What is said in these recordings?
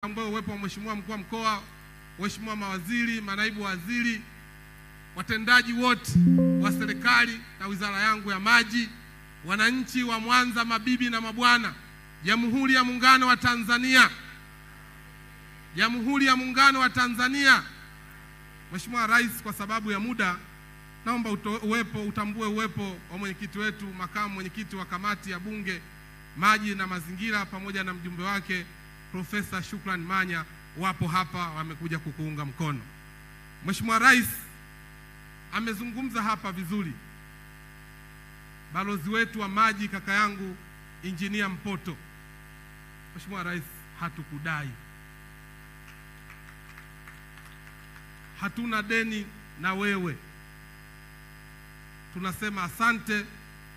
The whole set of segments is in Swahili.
ambao uwepo wa Mheshimiwa Mkuu wa Mkoa, Mheshimiwa mawaziri, manaibu waziri, watendaji wote wa serikali na wizara yangu ya maji, wananchi wa Mwanza, mabibi na mabwana, Jamhuri ya Muungano wa Tanzania. Jamhuri ya Muungano wa Tanzania. Mheshimiwa Rais, kwa sababu ya muda, naomba utambue uwepo wa mwenyekiti wetu, makamu mwenyekiti wa kamati ya Bunge maji na mazingira pamoja na mjumbe wake Profesa Shukran Manya wapo hapa, wamekuja kukuunga mkono. Mheshimiwa Rais amezungumza hapa vizuri. Balozi wetu wa maji kaka yangu Injinia Mpoto. Mheshimiwa Rais, hatukudai. Hatuna deni na wewe. Tunasema asante,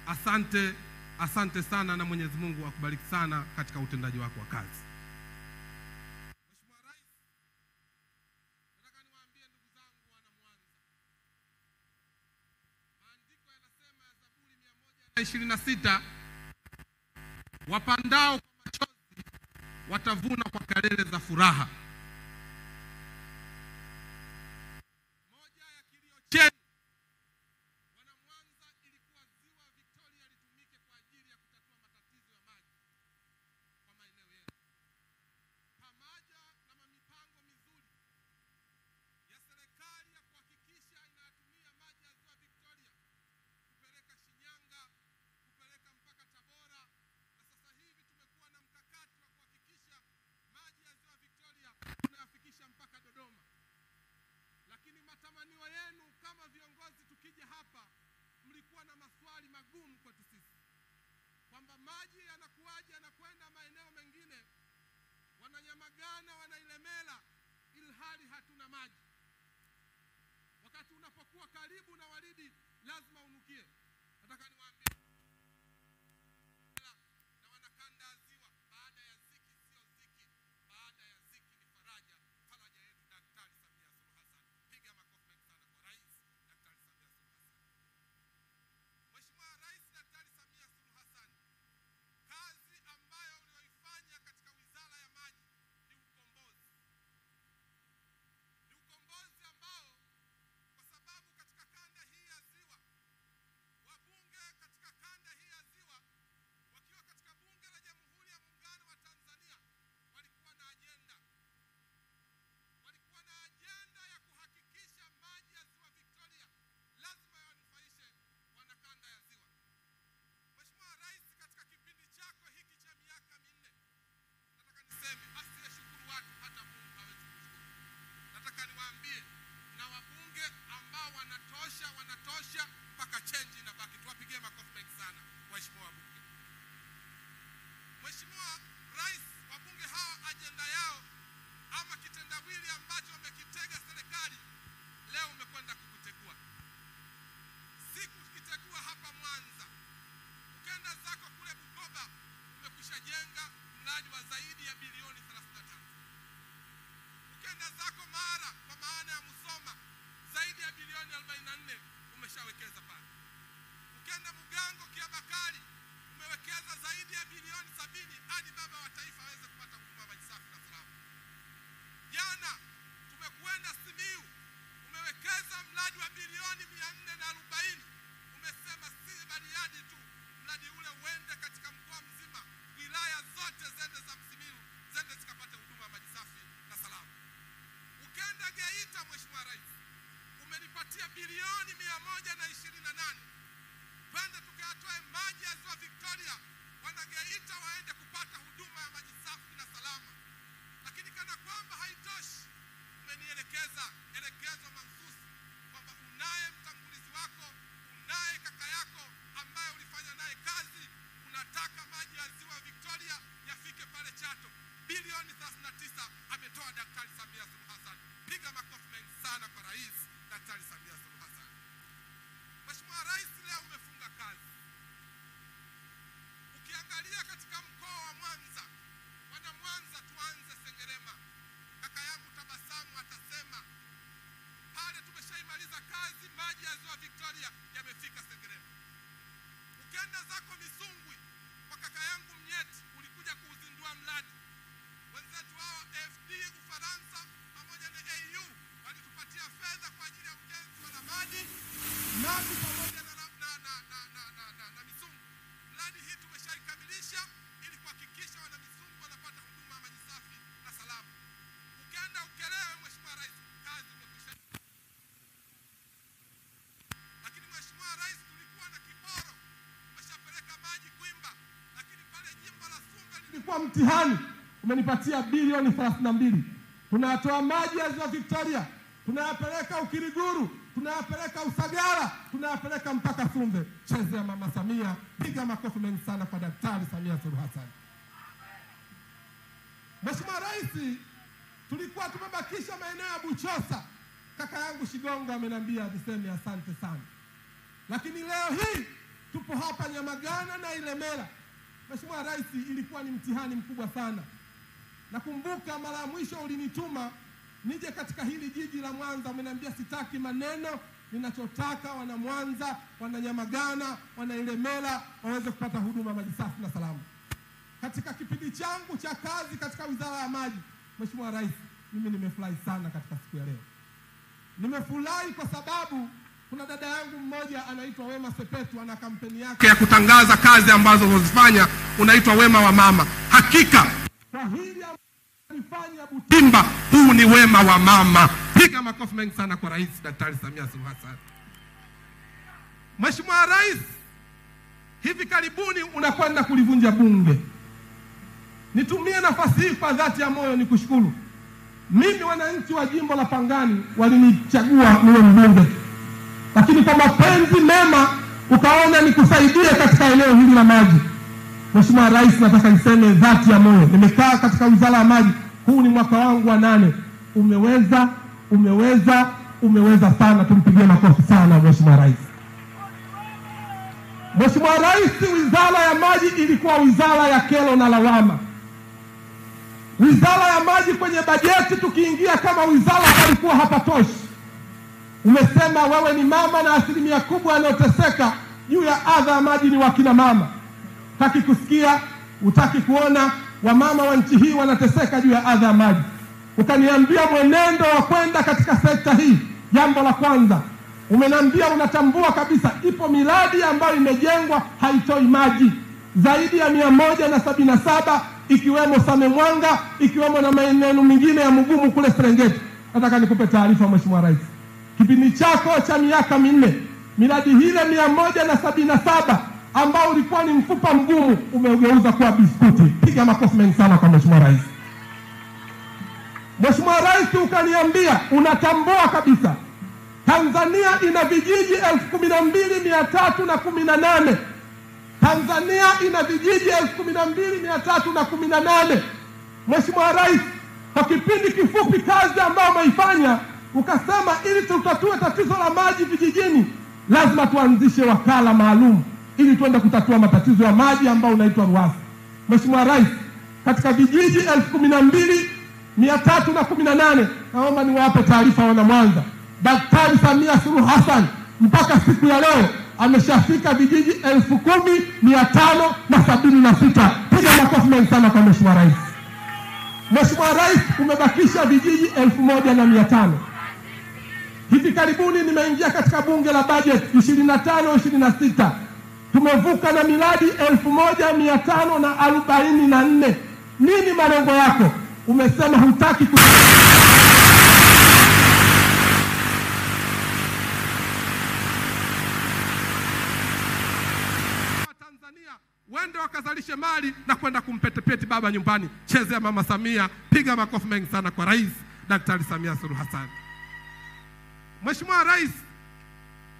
asante, asante sana, na Mwenyezi Mungu akubariki sana katika utendaji wako wa kazi. Mheshimiwa Rais, nataka niwaambie ndugu zangu wana Mwanza. Maandiko yanasema Zaburi 126, wapandao kwa machozi watavuna kwa kelele za furaha. Moja ya kilio chetu wana Mwanza ilikuwa ziwa Victoria litumike kwa ajili ya kutatua matatizo ya maji kwa maeneo yetu. Pamoja na mipango mizuri ya serikali ya kuhakikisha inatumia maji ya ziwa Victoria kupeleka Shinyanga, kupeleka mpaka Tabora, na sasa hivi tumekuwa na mkakati wa kuhakikisha maji ya ziwa Victoria tunayafikisha mpaka Dodoma. Lakini matamanio yenu kama viongozi, tukija hapa mlikuwa na maswali magumu kwetu sisi, kwamba maji yanakuaje yanakwenda maeneo mengine, Wananyamagana, Wanailemela, ilhali hatuna maji. Wakati unapokuwa karibu na Waridi lazima unukie. Nataka niwaambie na wanakanda ziwa, baada ya ziki sio ziki, baada ya ziki ni faraja. Faraja yetu Daktari Samia Suluhu Hassan. Piga makofi mengi sana kwa Rais Daktari Samia Suluhu Hassan. Mheshimiwa Rais Daktari Samia Suluhu Hassan, kazi ambayo ulioifanya katika wizara ya maji ni ukombozi. Ni ukombozi ambao, kwa sababu katika kanda hii ya ziwa, wabunge katika kanda hii ya ziwa wakiwa katika Bunge la Jamhuri ya Muungano wa Tanzania walikuwa na ajenda. Walikuwa na ajenda ya kuhakikisha maji ya ziwa Victoria lazima yanufaishe wanakanda ya ziwa. Mheshimiwa Rais, katika kipindi chako hiki cha miaka minne, nataka niseme asiyeshukuru watu hata Mungu hawezi kushukuru. Nataka niwaambie na wabunge ambao wanatosha mpaka change inabaki. Tuwapigie makofi mengi sana waheshimiwa wabunge. Mheshimiwa Rais, wabunge hawa ajenda yao ama kitendawili ambacho wamekitega serikali leo umekwenda kukutegua. Siku ukitegua hapa Mwanza, ukenda zako kule Bukoba umekwisha jenga mradi wa zaidi ya bilioni 35. Ukenda zako Mara kwa maana ya Musoma zaidi ya bilioni 44 umeshawekeza pale. Ukenda Mugango Kiabakari umewekeza zaidi ya bilioni 70 hadi baba wa taifa aweze kupata huduma maji safi na salama. Jana tumekwenda Simiyu, umewekeza mradi wa bilioni 440. Umesema si Bariadi tu, mradi ule uende katika mkoa mzima, wilaya zote zende za Simiyu zende zikapata huduma maji safi na salama. Ukenda Geita, Mheshimiwa Rais, umenipatia bilioni 128. Twende tukayatoe maji ya ziwa Victoria, wana Geita waende kupata huduma ya maji safi na salama. Lakini kana kwamba haitoshi, umenielekeza elekezo mahususi kwamba unaye mtangulizi wako, unaye kaka yako ambaye ulifanya naye kazi, unataka maji ya ziwa Victoria yafike pale Chato. Bilioni 39 ametoa Daktari Samia Suluhu Hassan. Piga makofi mengi sana kwa Rais Daktari Samia Suluhu Hassan. Mheshimiwa Rais, leo umefunga kazi. Ukiangalia katika mkoa wa Mwanza, wana Mwanza, tuanze Sengerema. Kaka yangu Tabasamu atasema pale tumeshaimaliza kazi, maji ya ziwa Victoria yamefika Sengerema. Ukenda zako Misungwi kwa kaka yangu Mnyeti, ulikuja kuuzindua mradi. Wenzetu hawa mtihani umenipatia bilioni 32. Tunatoa maji ya Ziwa Victoria, tunayapeleka Ukiriguru, tunayapeleka Usagara, tunayapeleka mpaka Sumbe. Chezea Mama Samia, piga makofi mengi sana kwa Daktari Samia Suluhu Hassan. Mheshimiwa Rais, tulikuwa tumebakisha maeneo ya Buchosa. Kaka yangu Shigongo ameniambia niseme asante sana. Lakini leo hii tupo hapa Nyamagana na Ilemela. Mheshimiwa Rais, ilikuwa ni mtihani mkubwa sana. Nakumbuka mara ya mwisho ulinituma nije katika hili jiji la Mwanza, umeniambia sitaki maneno, ninachotaka wana Mwanza, wana Nyamagana, wana Ilemela waweze kupata huduma maji safi na salama. Katika kipindi changu cha kazi katika Wizara ya Maji, Mheshimiwa Rais, mimi nimefurahi sana katika siku ya leo. Nimefurahi kwa sababu kuna dada yangu mmoja anaitwa Wema Sepetu, ana kampeni yake ya kutangaza kazi ambazo wanazifanya, unaitwa Wema wa Mama. Hakika kwa hili alifanya Butimba, huu ni wema wa mama. Piga makofi mengi sana kwa Rais Daktari Samia Suluhu Hassan. Mheshimiwa Rais, hivi karibuni unakwenda kulivunja bunge. Nitumie nafasi hii kwa dhati ya moyo nikushukuru. Mimi wananchi wa jimbo la Pangani walinichagua niwe mbunge, lakini kwa mapenzi mema ukaona nikusaidie katika eneo hili la maji. Mheshimiwa Rais, nataka niseme dhati ya moyo, nimekaa katika Wizara ya Maji, huu ni mwaka wangu wa 8. Umeweza sana, tumpigie makofi sana Mheshimiwa Rais. Mheshimiwa Rais, Wizara ya Maji ilikuwa wizara ya kero na lawama. Wizara ya Maji kwenye bajeti tukiingia kama wizara halikuwa hapatoshi. Umesema wewe ni mama na asilimia kubwa yanayoteseka juu ya adha ya maji ni wakina mama. Hutaki kusikia, hutaki kuona wamama wa nchi hii wanateseka juu ya adha ya maji. Ukaniambia mwenendo wa kwenda katika sekta hii. Jambo la kwanza, umeniambia unatambua kabisa ipo miradi ambayo imejengwa haitoi maji zaidi ya 177, ikiwemo Same Mwanga, ikiwemo na maeneo mengine ya Mugumu kule Serengeti. Nataka nikupe taarifa Mheshimiwa Rais, kipindi chako cha miaka 4, miradi hile 177 ambao ulikuwa ni mfupa mgumu umeugeuza kuwa biskuti. Piga makofi mengi sana kwa Mheshimiwa Rais. Mheshimiwa Rais, ukaniambia unatambua kabisa Tanzania ina vijiji 12,318. Tanzania ina vijiji 12,318. Mheshimiwa Rais, kwa kipindi kifupi kazi ambayo umeifanya, ukasema ili tutatue tatizo la maji vijijini lazima tuanzishe wakala maalum ili tuende kutatua matatizo ya maji ambayo unaitwa RUWASA. Mheshimiwa Rais, katika vijiji 12,318, naomba niwape taarifa wana Mwanza, Daktari Samia Suluhu Hassan mpaka siku ya leo ameshafika vijiji 10,576. Piga makofi mengi sana kwa Mheshimiwa Rais. Mheshimiwa Rais, umebakisha vijiji 1,500. Hivi karibuni nimeingia katika bunge la budget 25-26. Tumevuka na miradi 1,544. Nini malengo yako? Umesema hutaki Tanzania wende wakazalishe mali na kwenda kumpetepeti baba nyumbani. Chezea Mama Samia, piga makofi mengi sana kwa Rais Daktari Samia Suluhu Hassan. Mheshimiwa Rais,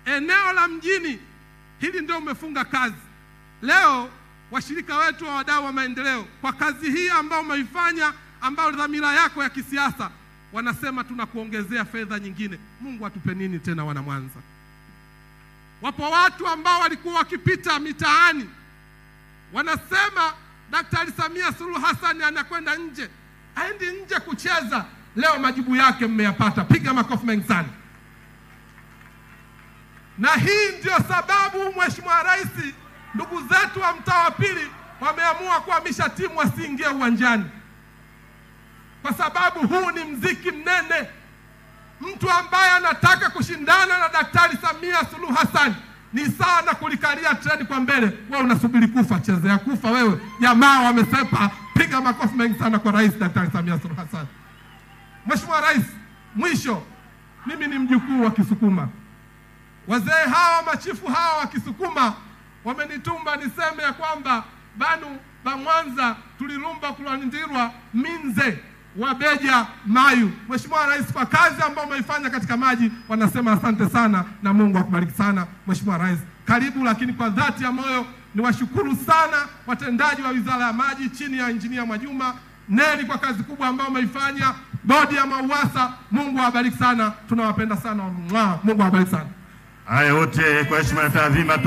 eneo la mjini hili ndio umefunga kazi. Leo washirika wetu wa wadau wa maendeleo kwa kazi hii ambayo umeifanya, ambayo dhamira yako ya kisiasa, wanasema tunakuongezea fedha nyingine. Mungu atupe nini tena wana Mwanza? Wapo watu ambao walikuwa wakipita mitaani wanasema Daktari Samia Suluhu Hassan anakwenda nje, aendi nje kucheza. Leo majibu yake mmeyapata. Piga makofi mengi sana. Na hii ndio sababu Mheshimiwa Rais, ndugu zetu wa mtaa wa pili wameamua kuhamisha timu wasiingie uwanjani, kwa sababu huu ni mziki mnene. Mtu ambaye anataka kushindana na Daktari Samia Suluhu Hassan ni sawa na kulikalia treni kwa mbele. Wewe unasubiri kufa, chezea kufa wewe. Jamaa wamesepa. Piga makofi mengi sana kwa Rais Daktari Samia Suluhu Hassan. Mheshimiwa Rais, mwisho, mimi ni mjukuu wa Kisukuma. Wazee hawa, machifu hawa wa Kisukuma wamenitumba niseme ya kwamba banu ba Mwanza tulilumba kulandirwa Minze Wabeja Mayu. Mheshimiwa Rais, kwa kazi ambayo umeifanya katika maji wanasema asante sana na Mungu akubariki sana Mheshimiwa Rais. Karibu, lakini kwa dhati ya moyo niwashukuru sana watendaji wa Wizara ya Maji chini ya Injinia Mwajuma Neli kwa kazi kubwa ambayo umeifanya. Bodi ya MAUWASA, Mungu awabariki sana, tunawapenda sana. Mungu awabariki sana. Haya wote kwa heshima na taadhima